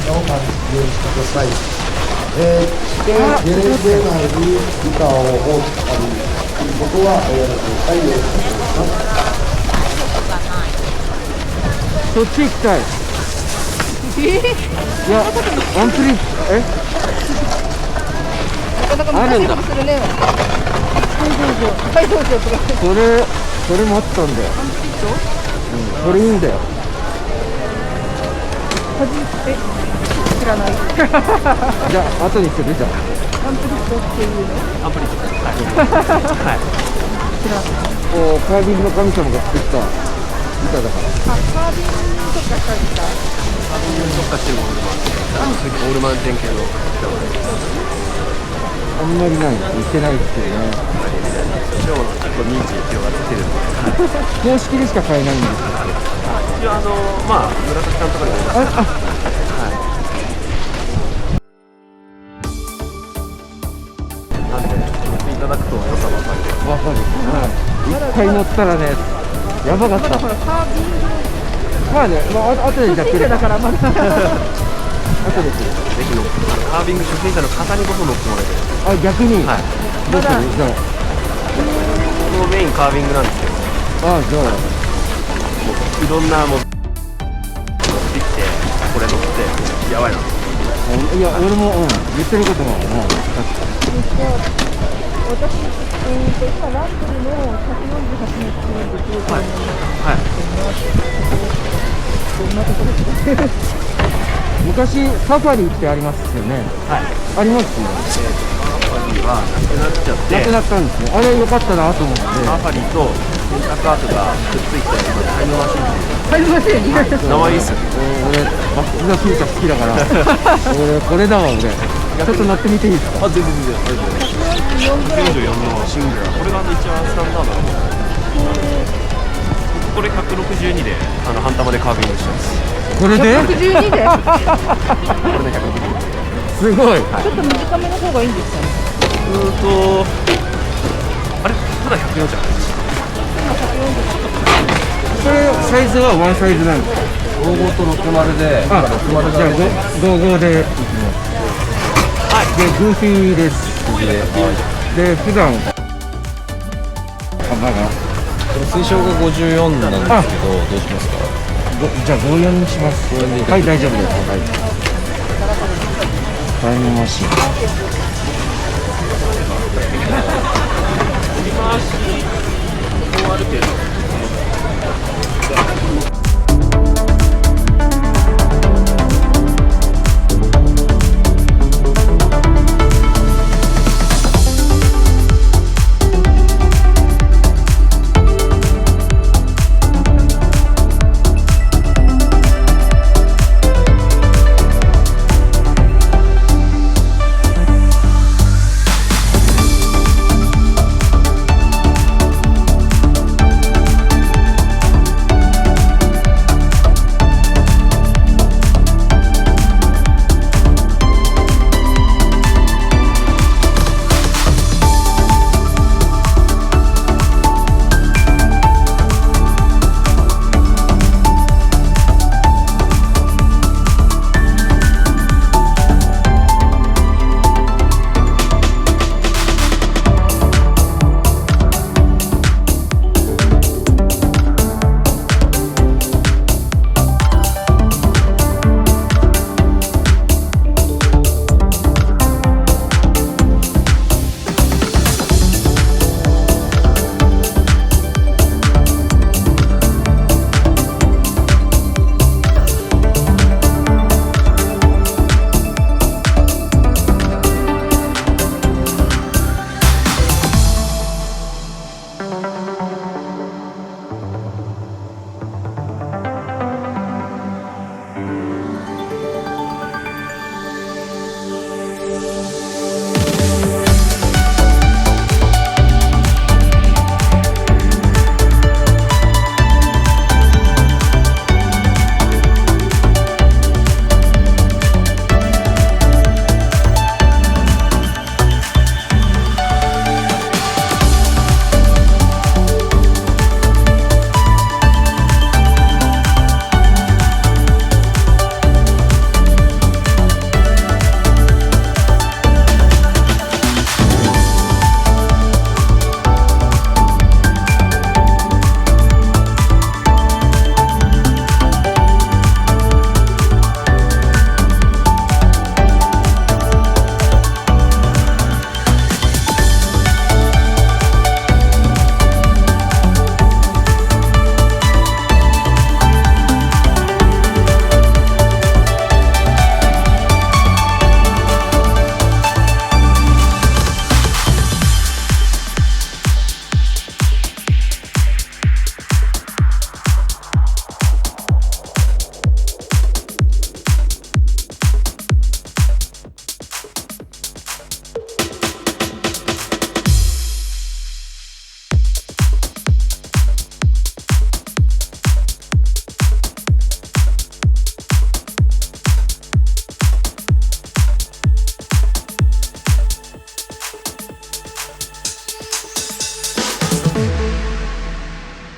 さを感じるようにしてください。してゲレンデ内に板を放置したりということはやめてください。よろしくお願いします。そっち行きたい。いや、アンプリなかなか難しいことするね。はいどうぞ。それもあったんだよ。それいいんだよ。知らない。じゃあ後にするじゃん。アンプリットっていうの？アプリとかはい。知らない。カービングの神様が作った板だから。カービングとかしたりした。カービングに特化してるものでもあって、オールマウンテン系の板をあんまりない売ってないですけどね。一応結構認知広がってるので、公式でしか買えないんです一応まあ村田さんとかにもいます。なんで乗っていただくと良さ分かる。わかる。一回乗ったらね、やばかった。カービングまあね、後でじゃ来る。だからまだ。後で来る。ぜひカービング初心者の方にこそ乗ってもらいたい。逆に。はい。どうする？じゃあ。このメインカービングなんですけど。じゃあ。いろんなもの持ってきてこれ乗ってやばいな。いや、俺も言ってることも私、今ランドルの148メートルできる。はい。どんなところですか？昔サファリってありますよね。はい。ありますよ。サファリはなくなっちゃって。なくなったんですね。あれ良かったなと思って。サファリと洗濯アートがくっついてタイムマシンっていう。タイムマシン。名前いいっすよね。俺バックザフューチャー好きだから俺これだわ。俺ちょっと乗ってみていいですか？全然144のシングラー、これが一番スタンダードなもの。これ162で半玉でカービングしてます。これで112でこれで162。すごい。ちょっと短めの方がいいんですかね。あれただ140じゃないですか。これサイズはワンサイズなんですか55と60で、じゃあ55でいきます。でグーフィーです。で普段幅が推奨が54なんですけど、どうしますか？じゃあ54にします。はい、大丈夫です。はい。タイムマシン。振り回しもある程度。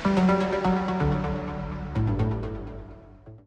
す。